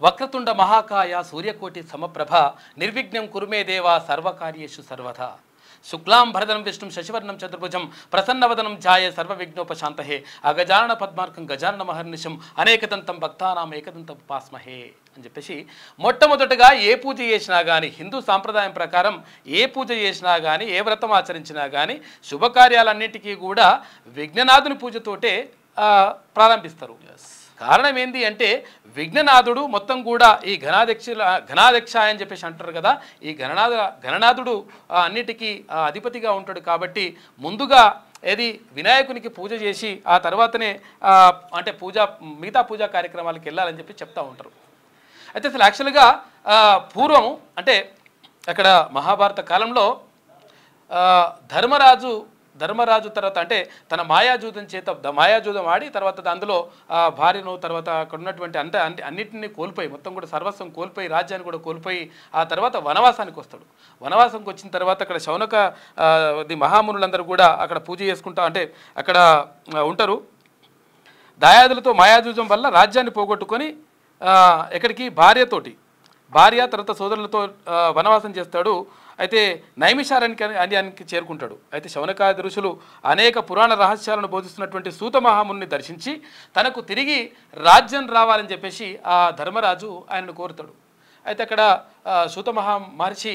వక్రతుండ మహాకాయ సూర్యకోటి సమప్రభ నిర్విఘ్నం కురుమే దేవ సర్వకార్యేషు సర్వదా శుక్లాం భరదనం విష్ణుం శశివర్ణం చతుర్భుజం ప్రసన్నవదనం ధ్యాయే సర్వవిఘ్నోపశాంతహే అగజానన పద్మార్కం గజానన మహర్నిశం అనేకదంతం భక్తానాం ఏకదంతం ఉపాస్మహే అని చెప్పేసి మొట్టమొదటగా ఏ పూజ చేసినా కానీ హిందూ సాంప్రదాయం ప్రకారం ఏ పూజ చేసినా కానీ ఏ వ్రతం ఆచరించినా కానీ శుభకార్యాలన్నిటికీ కూడా విఘ్ననాథుని పూజతోటే ప్రారంభిస్తారు. కారణం ఏంటి అంటే విఘ్ననాథుడు మొత్తం కూడా ఈ ఘనాధ్యక్ష అని చెప్పేసి అంటారు కదా, ఈ గణనాథుడు అన్నిటికీ అధిపతిగా ఉంటాడు. కాబట్టి ముందుగా ఏది వినాయకునికి పూజ చేసి ఆ తర్వాతనే అంటే మిగతా పూజా కార్యక్రమాలకు వెళ్ళాలని చెప్పి చెప్తూ ఉంటారు. అయితే అసలు యాక్చువల్గా పూర్వం అంటే అక్కడ మహాభారత కాలంలో ధర్మరాజు తర్వాత అంటే తన మాయాజూదం చేత మాయాజూదం ఆడి తర్వాత అందులో భార్యను తర్వాత అక్కడ ఉన్నటువంటి అన్నిటిని కోల్పోయి మొత్తం కూడా సర్వస్వం కోల్పోయి రాజ్యాన్ని కూడా కోల్పోయి ఆ తర్వాత వనవాసానికి వస్తాడు. వనవాసానికి వచ్చిన తర్వాత అక్కడ శౌనక మహామునులందరూ కూడా అక్కడ పూజ చేసుకుంటా అంటే అక్కడ ఉంటారు. దాయాదులతో మాయాజూదం వల్ల రాజ్యాన్ని పోగొట్టుకొని ఎక్కడికి భార్య తర్వాత సోదరులతో వనవాసం చేస్తాడు. అయితే నైమిషారణ్యానికి చేరుకుంటాడు. అయితే శౌనకాది ఋషులు అనేక పురాణ రహస్యాలను బోధిస్తున్నటువంటి సూత మహాముని దర్శించి తనకు తిరిగి రాజ్యం రావాలని చెప్పేసి ఆ ధర్మరాజు ఆయనను కోరుతాడు. అయితే అక్కడ సూత మహర్షి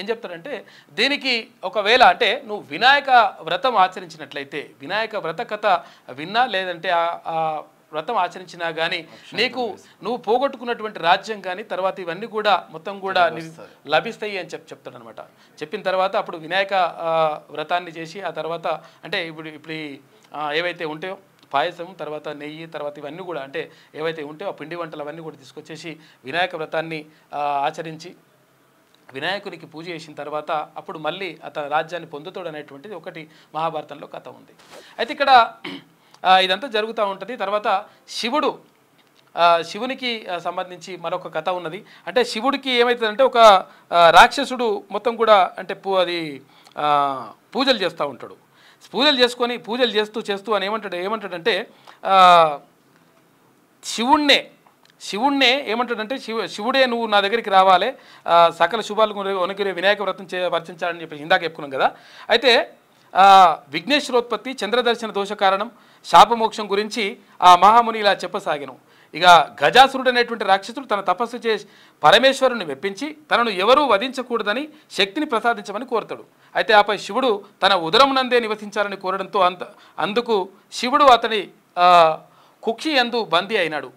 ఏం చెప్తాడంటే దీనికి ఒకవేళ అంటే నువ్వు వినాయక వ్రతం ఆచరించినట్లయితే వినాయక వ్రత కథ విన్నా లేదంటే ఆ వ్రతం ఆచరించినా కానీ నువ్వు పోగొట్టుకున్నటువంటి రాజ్యం కానీ తర్వాత ఇవన్నీ కూడా మొత్తం కూడా లభిస్తాయి అని చెప్తాడు అనమాట. చెప్పిన తర్వాత అప్పుడు వినాయక వ్రతాన్ని చేసి ఆ తర్వాత అంటే ఇప్పుడు ఏవైతే ఉంటాయో పాయసం తర్వాత నెయ్యి తర్వాత ఇవన్నీ కూడా అంటే ఏవైతే ఉంటాయో ఆ పిండి వంటలు అవన్నీ కూడా తీసుకొచ్చేసి వినాయక వ్రతాన్ని ఆచరించి వినాయకునికి పూజ చేసిన తర్వాత అప్పుడు మళ్ళీ అతని రాజ్యాన్ని పొందుతాడు అనేటువంటిది ఒకటి మహాభారతంలో కథ ఉంది. అయితే ఇక్కడ ఇదంతా జరుగుతూ ఉంటుంది. తర్వాత శివునికి సంబంధించి మరొక కథ ఉన్నది. అంటే శివుడికి ఏమవుతుందంటే ఒక రాక్షసుడు మొత్తం కూడా అంటే పూజలు చేస్తూ ఉంటాడు. పూజలు చేస్తూ అని ఏమంటాడంటే శివుణ్ణే ఏమంటాడంటే శివుడే నువ్వు నా దగ్గరికి రావాలి, సకల శుభాలు ఒనగిరే వినాయక వ్రతం వర్తించాలని చెప్పి ఇందాక చెప్పుకున్నాం కదా. అయితే విఘ్నేశ్వరోత్పత్తి చంద్రదర్శన దోష కారణం శాపమోక్షం గురించి ఆ మహాముని ఇలా చెప్పసాగాను. ఇక గజాసురుడు అనేటువంటి రాక్షసుడు తన తపస్సు చేసి పరమేశ్వరుని మెప్పించి తనను ఎవరూ వధించకూడదని శక్తిని ప్రసాదించమని కోరుతాడు. అయితే ఆపై శివుడు తన ఉదరమునందే నివసించాలని కోరడంతో అందుకు శివుడు అతని కుక్షి యందు బందీ అయినాడు.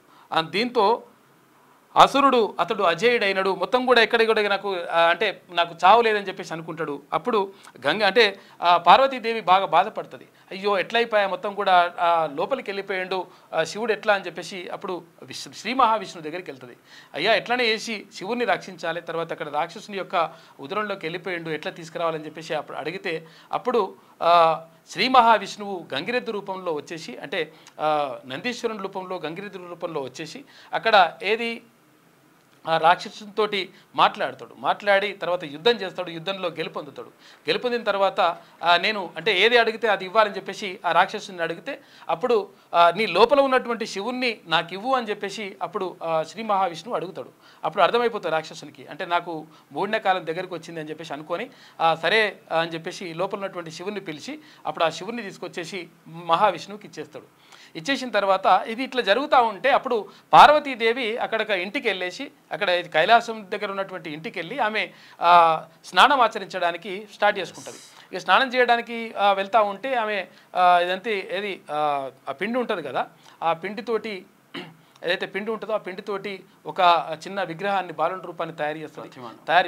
దీంతో అతడు అజేయుడైనడు. మొత్తం కూడా ఎక్కడికి నాకు చావు లేదని చెప్పేసి అనుకుంటాడు. అప్పుడు అంటే పార్వతీదేవి బాగా బాధపడుతుంది. అయ్యో ఎట్లయిపోయా మొత్తం కూడా లోపలికి వెళ్ళిపోయాడు శివుడు ఎట్లా అని చెప్పేసి అప్పుడు శ్రీ మహావిష్ణువు దగ్గరికి వెళ్తుంది. అయ్యా ఎట్లనే చేసి శివుడిని రక్షించాలి, తర్వాత అక్కడ రాక్షసుని యొక్క ఉదరంలోకి వెళ్ళిపోయాడు ఎట్లా తీసుకురావాలని చెప్పేసి అప్పుడు అడిగితే అప్పుడు శ్రీ మహావిష్ణువు గంగిరెద్దు రూపంలో వచ్చేసి అంటే నందీశ్వరుని రూపంలో గంగిరెద్దు రూపంలో వచ్చేసి అక్కడ ఏది ఆ రాక్షసునితో మాట్లాడి తర్వాత యుద్ధం చేస్తాడు. యుద్ధంలో గెలుపొందిన తర్వాత నేను అంటే ఏది అడిగితే అది ఇవ్వాలని చెప్పేసి ఆ రాక్షసుని అడిగితే అప్పుడు నీ లోపల ఉన్నటువంటి శివుణ్ణి నాకు ఇవ్వు అని చెప్పేసి అప్పుడు శ్రీ మహావిష్ణువు అడుగుతాడు. అప్పుడు అర్థమైపోతుంది రాక్షసునికి అంటే నాకు మూడిన కాలం దగ్గరికి వచ్చింది అని చెప్పేసి అనుకొని సరే అని చెప్పేసి లోపల ఉన్నటువంటి శివుణ్ణి పిలిచి అప్పుడు ఆ శివుణ్ణి తీసుకొచ్చేసి మహావిష్ణువుకి ఇచ్చేస్తాడు. ఇచ్చేసిన తర్వాత ఇది ఇట్లా జరుగుతూ ఉంటే అప్పుడు పార్వతీదేవి అక్కడ ఇంటికి వెళ్ళేసి అక్కడ కైలాసం దగ్గర ఉన్నటువంటి ఇంటికి వెళ్ళి ఆమె స్నానం ఆచరించడానికి స్టార్ట్ చేసుకుంటుంది. ఇక స్నానం చేయడానికి వెళ్తూ ఉంటే ఆమె ఆ పిండి ఉంటుంది కదా, ఆ పిండితోటి ఏదైతే పిండి ఉంటుందో ఆ పిండితోటి ఒక చిన్న విగ్రహాన్ని బాలుని రూపాన్ని తయారు చేస్తుంది.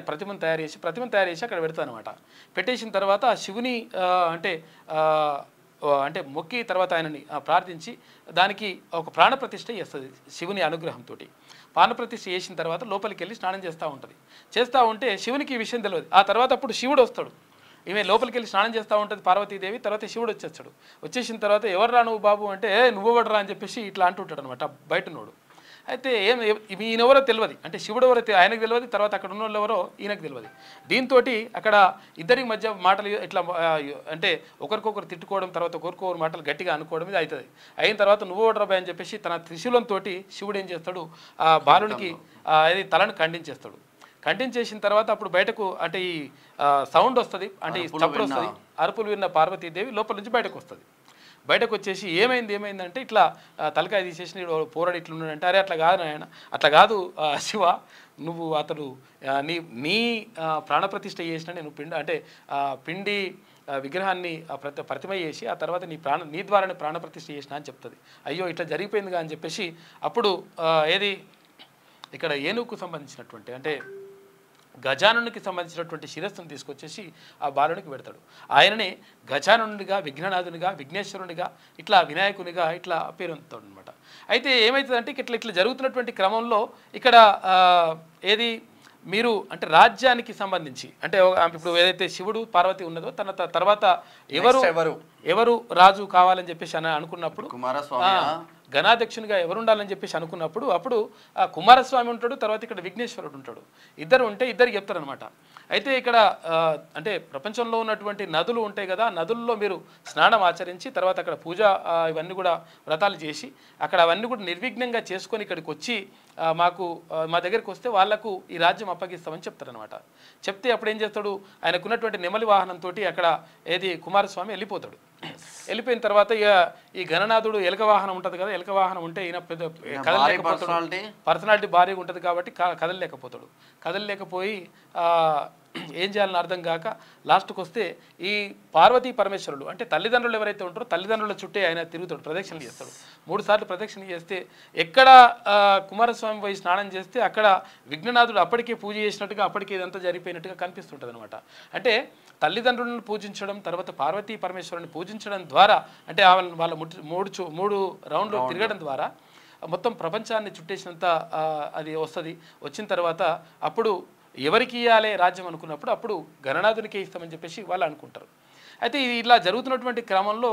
ప్రతిమను తయారు చేసి అక్కడ పెడతాను అనమాట. పెట్టేసిన తర్వాత శివుని అంటే మొక్కి తర్వాత ఆయనని ప్రార్థించి దానికి ఒక ప్రాణప్రతిష్ఠ చేస్తుంది శివుని అనుగ్రహంతో. ప్రాణప్రతిష్ఠ చేసిన తర్వాత లోపలికి వెళ్ళి స్నానం చేస్తూ ఉంటే శివునికి ఈ విషయం తెలియదు. ఆ తర్వాత అప్పుడు శివుడు వస్తాడు. ఈమె లోపలికి వెళ్ళి స్నానం చేస్తూ ఉంటుంది పార్వతీదేవి. తర్వాత శివుడు వచ్చేసిన తర్వాత ఎవర్రా నువ్వు బాబు అంటే నువ్వు వడరా అని చెప్పేసి ఇట్లా అంటుంటాడు అనమాట బయటనోడు. అయితే ఈయనెవరో తెలియదు, అంటే శివుడు ఎవరో ఆయనకు తెలియదు, తర్వాత అక్కడ ఉన్న వాళ్ళు ఎవరో ఈయనకు తెలియదు. దీంతో అక్కడ ఇద్దరికి మధ్య మాటలు ఇట్లా అంటే ఒకరికొకరు తిట్టుకోవడం, తర్వాత ఒకరికొకరు మాటలు గట్టిగా అనుకోవడం ఇది అవుతుంది. అయిన తర్వాత నువ్వు ఓడరాబాయ్ అని చెప్పేసి తన త్రిశూలంతో శివుడు ఏం చేస్తాడు, ఆ బాలునికి అది తలను ఖండించేస్తాడు. ఖండించేసిన తర్వాత అప్పుడు బయటకు అంటే ఈ సౌండ్ వస్తుంది, అంటే ఈ చప్పుడు వస్తుంది. అరుపులు విన్న పార్వతీదేవి లోపల నుంచి బయటకు వస్తుంది. బయటకు వచ్చేసి ఏమైందంటే ఇట్లా తలకాయ తీసేసి పోరాడు ఇట్లా ఉన్నాడంటే, అరే అట్లా కాదు నాయన, అట్లా కాదు శివ, నువ్వు అతడు నీ ప్రాణప్రతిష్ఠ చేసిన నేను పిండి విగ్రహాన్ని ప్రతిమ చేసి ఆ తర్వాత నీ ద్వారానే ప్రాణప్రతిష్ఠ చేసిన అని చెప్తుంది. అయ్యో ఇట్లా జరిగిపోయిందిగా అని చెప్పేసి అప్పుడు ఏది ఇక్కడ ఏనుగుకు సంబంధించినటువంటి అంటే గజానునికి సంబంధించినటువంటి శిరస్సును తీసుకొచ్చేసి ఆ బాలునికి పెడతాడు. ఆయననే గజానునిగా, విఘ్ననాథునిగా, విఘ్నేశ్వరునిగా, ఇట్లా వినాయకునిగా ఇట్లా పేరొందుతాడు అనమాట. అయితే ఏమవుతుందంటే ఇట్లా జరుగుతున్నటువంటి క్రమంలో ఇక్కడ ఏది మీరు అంటే రాజ్యానికి సంబంధించి అంటే ఇప్పుడు ఏదైతే శివుడు పార్వతి ఉన్నదో తన తర్వాత ఎవరు రాజు కావాలని చెప్పేసి అనుకున్నప్పుడు గణాధ్యక్షునిగా ఎవరుండాలని చెప్పేసి అనుకున్నప్పుడు అప్పుడు కుమారస్వామి ఉంటాడు, తర్వాత ఇక్కడ విఘ్నేశ్వరుడు ఉంటాడు. ఇద్దరు ఉంటే ఇద్దరికి చెప్తారనమాట. అయితే ఇక్కడ అంటే ప్రపంచంలో ఉన్నటువంటి నదులు ఉంటాయి కదా, నదుల్లో మీరు స్నానం ఆచరించి తర్వాత అక్కడ పూజ ఇవన్నీ కూడా వ్రతాలు చేసి అక్కడ అవన్నీ కూడా నిర్విఘ్నంగా చేసుకొని ఇక్కడికి వచ్చి మా దగ్గరికి వస్తే వాళ్లకు ఈ రాజ్యం అప్పగిస్తామని చెప్తారనమాట. చెప్తే అప్పుడు ఏం చేస్తాడు, ఆయనకున్నటువంటి నెమలి వాహనంతో అక్కడ ఏది కుమారస్వామి వెళ్ళిపోతాడు. వెళ్ళిపోయిన తర్వాత ఈ గణనాథుడు ఎలక వాహనం ఉంటుంది కదా, ఎలక వాహనం ఉంటే ఈయన పెద్ద కదలలేకపోతాడు, పర్సనాలిటీ భారీగా ఉంటుంది కాబట్టి కదలలేకపోయి ఏం చేయాలని అర్థం కాక లాస్ట్కి వస్తే ఈ పార్వతీ పరమేశ్వరుడు అంటే తల్లిదండ్రులు ఎవరైతే ఉంటారో తల్లిదండ్రుల చుట్టే ఆయన తిరుగుతాడు, ప్రదక్షిణలు చేస్తాడు. 3 సార్లు ప్రదక్షిణ చేస్తే ఎక్కడ కుమారస్వామి పోయి స్నానం చేస్తే అక్కడ విఘ్ననాథుడు అప్పటికే పూజ చేసినట్టుగా అప్పటికే ఇదంతా జరిగిపోయినట్టుగా కనిపిస్తుంటుంది అనమాట. అంటే తల్లిదండ్రులను పూజించడం తర్వాత పార్వతీ పరమేశ్వరుని పూజించడం ద్వారా అంటే వాళ్ళ 3 రౌండ్లు తిరగడం ద్వారా మొత్తం ప్రపంచాన్ని చుట్టేసినంత అది వస్తుంది. వచ్చిన తర్వాత అప్పుడు ఎవరికి ఇవ్వాలి రాజ్యం అనుకున్నప్పుడు అప్పుడు గణనాథునికే ఇస్తామని చెప్పేసి వాళ్ళు అనుకుంటారు. అయితే ఇది ఇలా జరుగుతున్నటువంటి క్రమంలో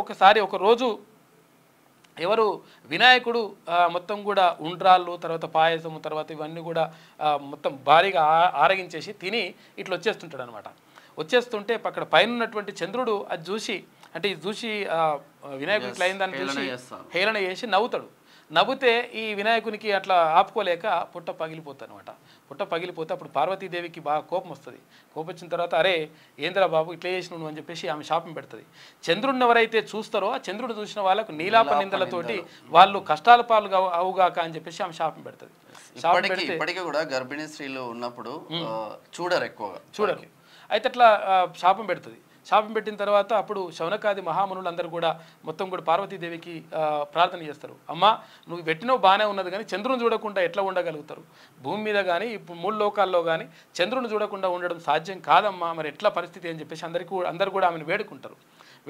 ఒక రోజు ఎవరు వినాయకుడు మొత్తం కూడా ఉండ్రాళ్ళు తర్వాత పాయసము తర్వాత ఇవన్నీ కూడా మొత్తం భారీగా ఆరగించేసి తిని ఇట్లా వచ్చేస్తుంటాడు అనమాట. వచ్చేస్తుంటే అక్కడ పైన ఉన్నటువంటి చంద్రుడు అది చూసి అంటే ఇది చూసి వినాయకుడు ఇట్లా అయిందని చూసి హేళన చేసి నవ్వుతే ఈ వినాయకునికి అట్లా ఆపుకోలేక పుట్ట పగిలిపోతుంది అనమాట. పుట్ట పగిలిపోతే అప్పుడు పార్వతీదేవికి బాగా కోపం వస్తుంది. కోపం వచ్చిన తర్వాత అరే ఏంద్రా బాబు ఇట్లా చేసినావు అని చెప్పేసి ఆమె శాపం పెడుతుంది. చంద్రుడిని ఎవరైతే చూస్తారో ఆ చంద్రుడు చూసిన వాళ్ళకు నీలాప నిందలతోటి వాళ్ళు కష్టాల పాలు అవుగాక అని చెప్పేసి ఆమె శాపం పెడుతుంది. ఇప్పటికీ కూడా గర్భిణీ స్త్రీలు ఉన్నప్పుడు చూడరు. అయితే అట్లా శాపం పెడుతుంది. శాపం పెట్టిన తర్వాత అప్పుడు శౌనకాది మహామునులు అందరూ కూడా మొత్తం కూడా పార్వతీదేవికి ప్రార్థన చేస్తారు. అమ్మ నువ్వు పెట్టినవు బాగానే ఉన్నది కానీ చంద్రుని చూడకుండా ఎట్లా ఉండగలుగుతారు? భూమి మీద కానీ ఇప్పుడు 3 లోకాల్లో కానీ చంద్రుని చూడకుండా ఉండడం సాధ్యం కాదమ్మా, మరి ఎట్లా పరిస్థితి అని చెప్పేసి అందరూ కూడా ఆమెను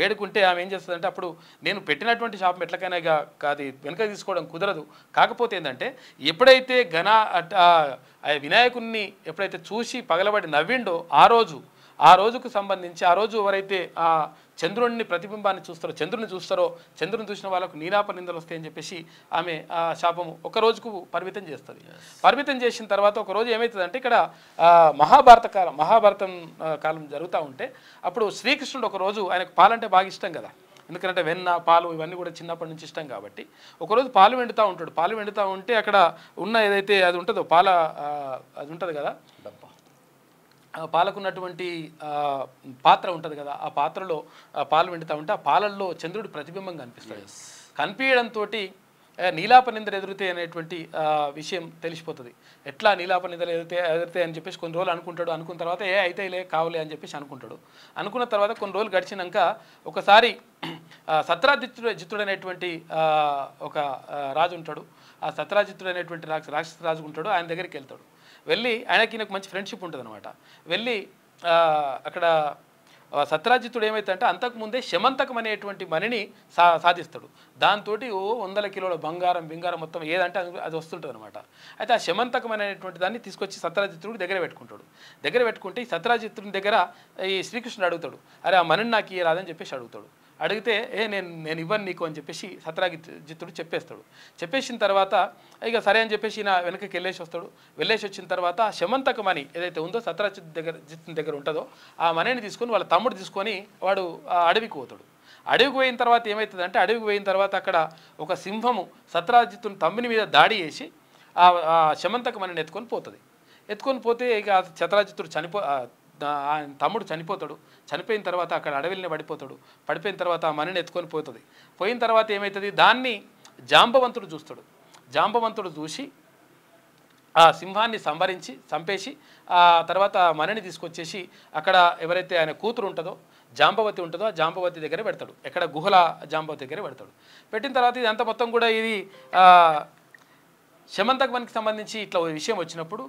వేడుకుంటే ఆమె ఏం చేస్తుందంటే అప్పుడు నేను పెట్టినటువంటి శాపం ఎట్లకైనా కాదు వెనక తీసుకోవడం కుదరదు. కాకపోతే ఏంటంటే ఎప్పుడైతే వినాయకుడిని ఎప్పుడైతే చూసి పగలబడి నవ్విండో ఆ రోజుకు సంబంధించి ఆ రోజు ఎవరైతే ఆ చంద్రుడిని ప్రతిబింబాన్ని చూస్తారో చంద్రుని చూసిన వాళ్ళకు నీలాప నిందలు వస్తాయని చెప్పేసి ఆమె ఆ శాపము ఒక రోజుకు పరిమితం చేస్తుంది. పరిమితం చేసిన తర్వాత ఒక రోజు ఏమవుతుందంటే ఇక్కడ మహాభారతం కాలం జరుగుతూ ఉంటే అప్పుడు శ్రీకృష్ణుడు ఒక రోజు ఆయనకు పాలంటే బాగా ఇష్టం కదా, ఎందుకంటే వెన్న పాలు ఇవన్నీ కూడా చిన్నప్పటి నుంచి ఇష్టం కాబట్టి ఒకరోజు పాలు వెండుతూ ఉంటే అక్కడ ఉన్న ఏదైతే అది ఉంటుందో అది ఉంటుంది కదా పాలకున్నటువంటి పాత్ర ఉంటుంది కదా, ఆ పాత్రలో పాలు వెండుతూ ఉంటే ఆ పాలల్లో చంద్రుడి ప్రతిబింబం కనిపిస్తుంది. కనిపించడంతో నీలాప నిందలు ఎదురుతాయి అనేటువంటి విషయం తెలిసిపోతుంది. ఎట్లా నీలాప నిందలు ఎదురుతాయి అని చెప్పేసి కొన్ని రోజులు అనుకున్న తర్వాత అయితేలే కావులే అని చెప్పేసి అనుకున్న తర్వాత కొన్ని రోజులు గడిచినాక ఒకసారి సత్రాజిత్తుడు అనేటువంటి ఒక రాజు ఉంటాడు. ఆ సత్రాజిత్తుడు అనేటువంటి రాక్షస రాజు ఉంటాడు. ఆయన దగ్గరికి వెళ్ళి ఆయనకి నాకు మంచి ఫ్రెండ్షిప్ ఉంటుంది అనమాట. వెళ్ళి అక్కడ సత్రాజిత్తుడు ఏమైతే అంతకుముందే శమంతకం అనేటువంటి మణిని సాధిస్తాడు. దాంతో 100 కిలోల బంగారం మొత్తం ఏదంటే అది వస్తుంటుంది అనమాట. అయితే ఆ శమంతకం అనేటువంటి దాన్ని తీసుకొచ్చి సత్రాజిత్తుడు దగ్గర పెట్టుకుంటే ఈ సత్రాజిత్తుడి దగ్గర ఈ శ్రీకృష్ణుడు అడుగుతాడు, అరే ఆ మణిని నాకు ఇయ్యరాదని చెప్పేసి అడుగుతాడు. అడిగితే నేను ఇవ్వను నీకు అని చెప్పేసి సత్రాజిత్తుడు చెప్పేస్తాడు. చెప్పేసిన తర్వాత ఇక సరే అని చెప్పేసి నా వెనకకి వెళ్ళేసి వస్తాడు. వెళ్ళేసి వచ్చిన తర్వాత శమంతక మణి ఏదైతే ఉందో సత్రాజిత్తు దగ్గర ఉంటుందో ఆ మణిని తీసుకొని వాళ్ళ తమ్ముడు తీసుకొని వాడు అడవికి పోతాడు. అడవికి పోయిన తర్వాత ఏమవుతుందంటే అడవికి పోయిన తర్వాత అక్కడ ఒక సింహము సత్రాజిత్తుని తమ్ముని మీద దాడి చేసి ఆ శమంతక మణిని ఎత్తుకొని పోతుంది. ఎత్తుకొని పోతే ఇక సత్రాజిత్తుడు ఆయన తమ్ముడు చనిపోతాడు. చనిపోయిన తర్వాత అక్కడ అడవిలోనే పడిపోయిన తర్వాత ఆ మణిని ఎత్తుకొని పోతుంది. పోయిన తర్వాత ఏమవుతుంది, దాన్ని జాంబవంతుడు చూస్తాడు. జాంబవంతుడు చూసి ఆ సింహాన్ని సంహరించి చంపేసి ఆ తర్వాత మణిని తీసుకొచ్చేసి అక్కడ ఎవరైతే ఆయన కూతురు ఉంటుందో జాంబవతి ఉంటుందో ఆ జాంబవతి దగ్గర పెడతాడు. ఎక్కడ గుహల జాంబవతి దగ్గర పెడతాడు. పెట్టిన తర్వాత ఇదంతా మొత్తం కూడా ఇది శమంతక మణికి సంబంధించి ఇట్లా విషయం వచ్చినప్పుడు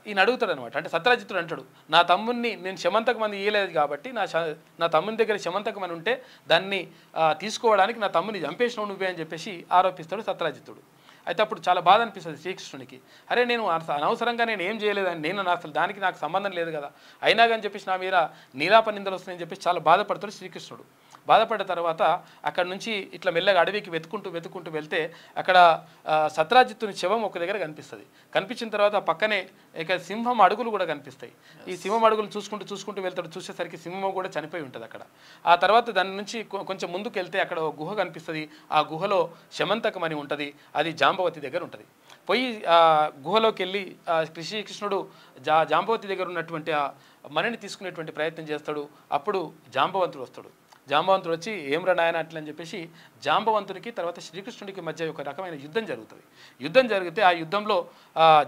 ఈయన అడుగుతాడు అనమాట. అంటే సత్రాజిత్తుడు అంటాడు, నా తమ్ముడిని నేను శమంతక మణి ఇయ్యలేదు కాబట్టి నా తమ్ముని దగ్గర శమంతక మణి ఉంటే దాన్ని తీసుకోవడానికి నా తమ్ముని చంపేసినావు నువ్వే అని చెప్పేసి ఆరోపిస్తాడు సత్రాజిత్తుడు. అయితే అప్పుడు చాలా బాధ అనిపిస్తుంది శ్రీకృష్ణునికి. అరే నేను అనవసరంగా నేను ఏం చేయలేదని, నేను అసలు దానికి నాకు సంబంధం లేదు కదా, అయినా కానీ చెప్పేసి నా మీద నీలాప నిందలు వస్తున్నాయని చెప్పేసి చాలా బాధపడతాడు శ్రీకృష్ణుడు. బాధపడ్డ తర్వాత అక్కడ నుంచి ఇట్లా మెల్లగా అడవికి వెతుకుంటూ వెళ్తే అక్కడ సత్రాజిత్తుని శవం ఒక దగ్గర కనిపిస్తుంది. కనిపించిన తర్వాత పక్కనే ఇక సింహం అడుగులు కూడా కనిపిస్తాయి. ఈ సింహం అడుగులు చూసుకుంటూ వెళ్తాడు. చూసేసరికి సింహం కూడా చనిపోయి ఉంటుంది అక్కడ. ఆ తర్వాత దాని నుంచి కొంచెం ముందుకు వెళ్తే అక్కడ ఒక గుహ కనిపిస్తుంది. ఆ గుహలో శమంతకం అని ఉంటుంది. అది జాంబవతి దగ్గర ఉంటుంది. పోయి గుహలోకి వెళ్ళి శ్రీకృష్ణుడు జాంబవతి దగ్గర ఉన్నటువంటి ఆ మణిని తీసుకునేటువంటి ప్రయత్నం చేస్తాడు. అప్పుడు జాంబవంతుడు వస్తాడు. జాంబవంతుడు వచ్చి ఏం రా నాయన అట్లని చెప్పేసి జాంబవంతునికి తర్వాత శ్రీకృష్ణుడికి మధ్య ఒక రకమైన యుద్ధం జరుగుతుంది. యుద్ధం జరిగితే ఆ యుద్ధంలో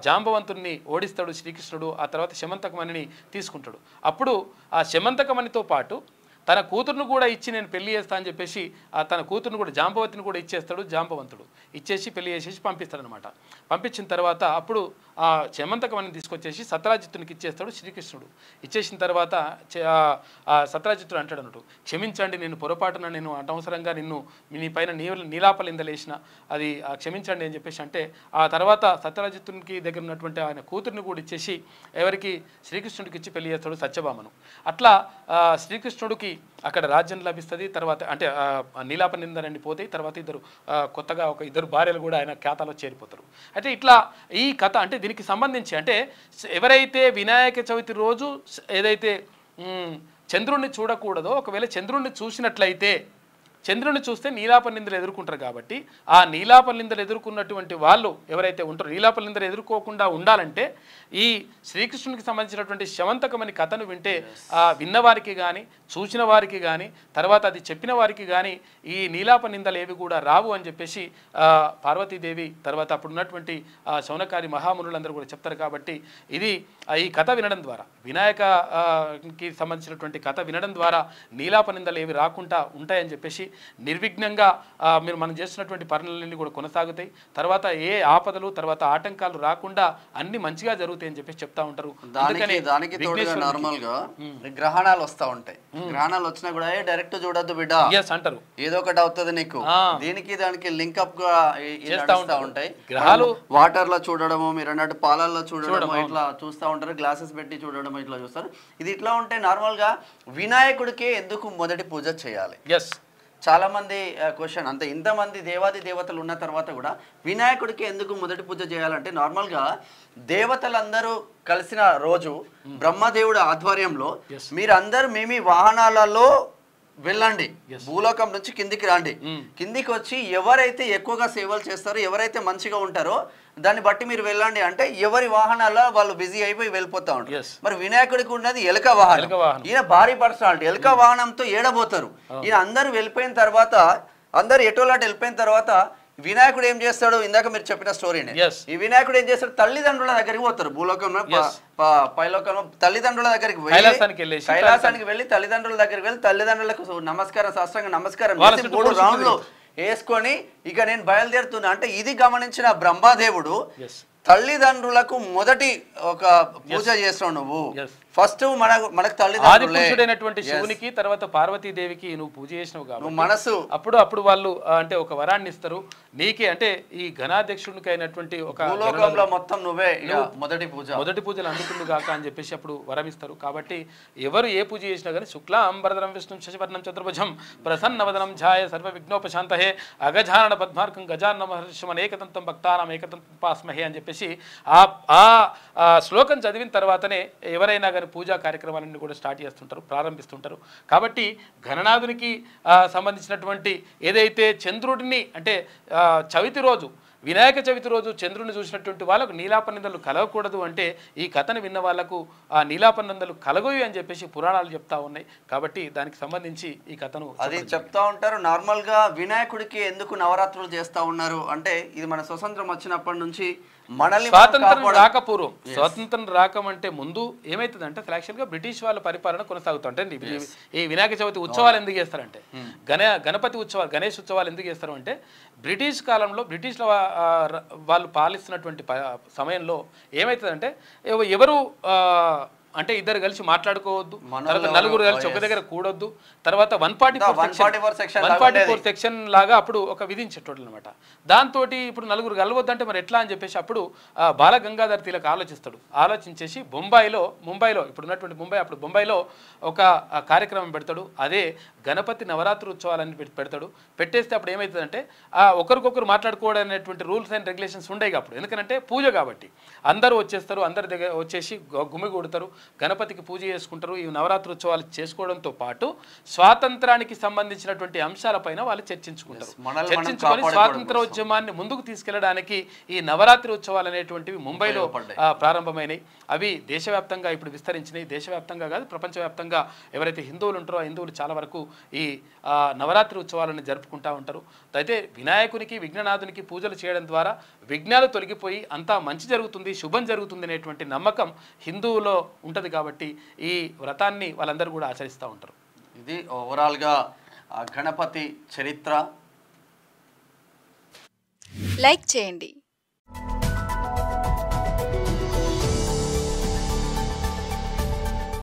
జాంబవంతుడిని ఓడిస్తాడు శ్రీకృష్ణుడు. ఆ తర్వాత శమంతకమణిని తీసుకుంటాడు. అప్పుడు ఆ శమంతకమణితో పాటు తన కూతురును కూడా ఇచ్చి నేను పెళ్లి చేస్తా అని చెప్పేసి తన కూతురును కూడా జాంబవతిని కూడా ఇచ్చేస్తాడు జాంబవంతుడు. ఇచ్చేసి పెళ్లి చేసేసి పంపిస్తాడనమాట. పంపించిన తర్వాత అప్పుడు ఆ శమంతకమణిని తీసుకొచ్చేసి సత్రాజిత్తునికి ఇచ్చేస్తాడు శ్రీకృష్ణుడు. ఇచ్చేసిన తర్వాత సత్రాజిత్తుడు అంటాడు అన్నట్టు, క్షమించండి నేను పొరపాటున నేను అనవసరంగా నీ పైన నీలాపలిందలేసిన అది క్షమించండి అని చెప్పేసి అంటే ఆ తర్వాత సత్రాజిత్తునికి దగ్గర ఉన్నటువంటి ఆయన కూతురుని కూడా ఇచ్చేసి ఎవరికి శ్రీకృష్ణుడికి ఇచ్చి పెళ్లి చేస్తాడు సత్యభామను. అట్లా శ్రీకృష్ణుడికి అక్కడ రాజ్యం లభిస్తుంది. తర్వాత అంటే నీలాప నిందనని పోతే తర్వాత కొత్తగా ఒక ఇద్దరు భార్యలు కూడా ఆయన ఖాతాలో చేరిపోతారు. అయితే ఇట్లా ఈ కథ అంటే దీనికి సంబంధించి అంటే ఎవరైతే వినాయక చవితి రోజు ఏదైతే చంద్రుణ్ణి చూడకూడదో ఒకవేళ చంద్రుణ్ణి చూసినట్లయితే చంద్రుని చూస్తే నీలాప నిందలు ఎదుర్కొంటారు. కాబట్టి ఆ నీలాప నిందలు ఎదుర్కొన్నటువంటి వాళ్ళు ఎవరైతే ఉంటారో నీలాప నిందలు ఎదుర్కోకుండా ఉండాలంటే ఈ శ్రీకృష్ణునికి సంబంధించినటువంటి శమంతకమని కథను వింటే విన్నవారికి కానీ చూసిన వారికి కానీ తర్వాత అది చెప్పిన వారికి కానీ ఈ నీలాప నిందలు ఏవి కూడా రావు అని చెప్పేసి పార్వతీదేవి తర్వాత అప్పుడున్నటువంటి శౌనకారి మహామునులందరూ కూడా చెప్తారు. కాబట్టి ఇది ఈ కథ వినడం ద్వారా వినాయకకి సంబంధించినటువంటి కథ వినడం ద్వారా నీలాప నిందలు ఏవి రాకుండా ఉంటాయని చెప్పేసి నిర్విఘ్నంగా మనం చేస్తున్నటువంటి పనులన్నీ కూడా కొనసాగుతాయి. తర్వాత ఏ ఆపదలు తర్వాత ఆటంకాలు రాకుండా అన్ని మంచిగా జరుగుతాయి అని చెప్పేసి చెప్తా ఉంటారు. దానికి తోడుగా నార్మల్ గా గ్రహణాలు వస్తా ఉంటాయి. గ్రహణాలు వచ్చినా కూడా డైరెక్ట్ చూడొద్దు బిడ్డ అంటారు, ఏదో ఒకటి అవుతుంది నీకు. దీనికి దానికి లింక్అప్ గా ఉంటాయి. గ్రహాలు వాటర్ లో చూడడము, మీరు అన్నట్టు పాలల్లో చూడడము, ఇట్లా చూస్తూ ఉంటారు. గ్లాసెస్ పెట్టి చూడడం ఇట్లా చూస్తారు. ఇది ఇట్లా ఉంటే నార్మల్ గా వినాయకుడికి ఎందుకు మొదటి పూజ చేయాలి? చాలా మంది క్వశ్చన్. అంతే ఇంతమంది దేవాది దేవతలు ఉన్న తర్వాత కూడా వినాయకుడికి ఎందుకు మొదటి పూజ చేయాలంటే నార్మల్గా దేవతలందరూ కలిసిన రోజు బ్రహ్మదేవుడి ఆధ్వర్యంలో మీరందరూ మీ వాహనాలలో వెళ్ళండి, భూలోకం నుంచి కిందికి రండి. కిందికి వచ్చి ఎవరైతే ఎక్కువగా సేవలు చేస్తారో ఎవరైతే మంచిగా ఉంటారో దాన్ని బట్టి మీరు వెళ్ళండి అంటే ఎవరి వాహనాల్లో వాళ్ళు బిజీ అయిపోయి వెళ్ళిపోతా ఉంటారు. మరి వినాయకుడికి ఉన్నది ఎలుక వాహనం. ఈయన భారీ పర్సనాలిటీ. ఎలుక వాహనంతో ఏడబోతారు. ఈయన అందరూ వెళ్ళిపోయిన తర్వాత అందరు ఎటోలాట్ వెళ్ళిపోయిన తర్వాత వినాయకుడు ఏం చేస్తాడు? ఇందాక మీరు చెప్పిన స్టోరీని. ఈ వినాయకుడు ఏం చేస్తాడు? తల్లిదండ్రుల దగ్గరికి పోతారు. భూలోకంలో పైలోకంలో తల్లిదండ్రుల దగ్గరికి కైలాసానికి వెళ్ళి తల్లిదండ్రుల దగ్గరికి వెళ్ళి తల్లిదండ్రులకు నమస్కారం సాష్టాంగ నమస్కారం 3 రౌండ్లు వేసుకొని ఇక నేను బయలుదేరుతున్నా అంటే ఇది గమనించిన బ్రహ్మదేవుడు తల్లిదండ్రులకు మొదటి ఒక పూజ చేస్తావు నువ్వు, ఫస్ట్ మనకు ఆది పురుషుడైనటువంటి శివునికి తర్వాత పార్వతీదేవికి నువ్వు పూజ చేసినావు కాబట్టి మనసు అప్పుడు వాళ్ళు అంటే ఒక వరాన్ని ఇస్తారు నీకే, అంటే ఈ ఘనాధ్యక్షునికి అయినటువంటి ఒక మొత్తం నువ్వే మొదటి పూజలు అందుకుంది కాక అని చెప్పేసి అప్పుడు వరం ఇస్తారు. కాబట్టి ఎవరు ఏ పూజ చేసినా కానీ శుక్లాంబరధరం విష్ణు శశివర్ణం చతుర్భుజం ప్రసన్నవదనం ఛాయ సర్వ విఘ్నోపశాంతహే అగజానన పద్మార్కం గజాన్న మహర్షం అనేకతంతం భక్తానం ఏకతంతం పాస్మహే అని చెప్పేసి ఆ శ్లోకం చదివిన తర్వాతనే ఎవరైనా కానీ పూజా కార్యక్రమాలన్నీ కూడా స్టార్ట్ చేస్తుంటారు, ప్రారంభిస్తుంటారు. కాబట్టి గణనాథునికి సంబంధించినటువంటి ఏదైతే చంద్రుడిని అంటే చవితి రోజు వినాయక చవితి రోజు చంద్రుని చూసినటువంటి వాళ్ళకు నీలాపనిందలు కలగకూడదు అంటే ఈ కథను విన్న వాళ్ళకు ఆ నీలాపనిందలు కలగవి అని చెప్పేసి పురాణాలు చెప్తా ఉన్నాయి. కాబట్టి దానికి సంబంధించి ఈ కథను అది చెప్తా ఉంటారు. నార్మల్గా వినాయకుడికి ఎందుకు నవరాత్రులు చేస్తూ ఉన్నారు అంటే ఇది మన స్వతంత్రం వచ్చినప్పటి నుంచి మనల్ని స్వాతంత్రం రాకపూర్వం, స్వాతంత్రం రాకమంటే ముందు ఏమవుతుందంటే యాక్చువల్గా బ్రిటిష్ వాళ్ళ పరిపాలన కొనసాగుతుంటే ఈ వినాయక చవితి ఉత్సవాలు ఎందుకు చేస్తారంటే గణపతి ఉత్సవాలు గణేష్ ఉత్సవాలు ఎందుకు చేస్తారు అంటే బ్రిటిష్ కాలంలో బ్రిటిష్ల వాళ్ళు పాలిస్తున్నటువంటి సమయంలో ఏమవుతుందంటే ఎవరు అంటే ఇద్దరు కలిసి మాట్లాడుకోవద్దు, తర్వాత నలుగురు కలిసి ఒక దగ్గర కూడొద్దు, తర్వాత 144 సెక్షన్ లాగా అప్పుడు ఒక విధించేటోళ్ళు అనమాట. దాంతో ఇప్పుడు నలుగురు కలవద్దు అంటే మరి ఎట్లా అని చెప్పేసి అప్పుడు బాల గంగాధర్ తిలక్ ఆలోచించేసి ముంబైలో ఇప్పుడు ఉన్నటువంటి అప్పుడు ముంబైలో ఒక కార్యక్రమం పెడతాడు. అదే గణపతి నవరాత్రి ఉత్సవాలని పెడతాడు. పెట్టేస్తే అప్పుడు ఏమవుతుందంటే ఒకరికొకరు మాట్లాడుకోవడం అనేటువంటి రూల్స్ అండ్ రెగ్యులేషన్స్ ఉండేవి అప్పుడు. ఎందుకంటే పూజ కాబట్టి అందరూ వచ్చేస్తారు, అందరి దగ్గర వచ్చేసి గుమిగూడతారు, గణపతికి పూజ చేసుకుంటారు. ఈ నవరాత్రి ఉత్సవాలు చేసుకోవడంతో పాటు స్వాతంత్రానికి సంబంధించినటువంటి అంశాలపైన వాళ్ళు చర్చించుకుంటారు. చర్చించుకొని స్వాతంత్రోద్యమాన్ని ముందుకు తీసుకెళ్లడానికి ఈ నవరాత్రి ఉత్సవాలు అనేటువంటివి ముంబైలో ప్రారంభమైనవి. అవి దేశవ్యాప్తంగా ఇప్పుడు విస్తరించినాయి. దేశవ్యాప్తంగా కాదు, ప్రపంచవ్యాప్తంగా ఎవరైతే హిందువులు ఉంటారో ఆ హిందువులు చాలా వరకు ఈ నవరాత్రి ఉత్సవాలను జరుపుకుంటూ ఉంటారు. అయితే వినాయకునికి విఘ్ననాథునికి పూజలు చేయడం ద్వారా విఘ్నాలు తొలగిపోయి అంతా మంచి జరుగుతుంది, శుభం జరుగుతుంది అనేటువంటి నమ్మకం హిందువులో ఉంటుంది. కాబట్టి ఈ వ్రతాన్ని వాళ్ళందరూ కూడా ఆచరిస్తూ ఉంటారు. ఇది ఓవరాల్గా గణపతి చరిత్ర. లైక్ చేయండి,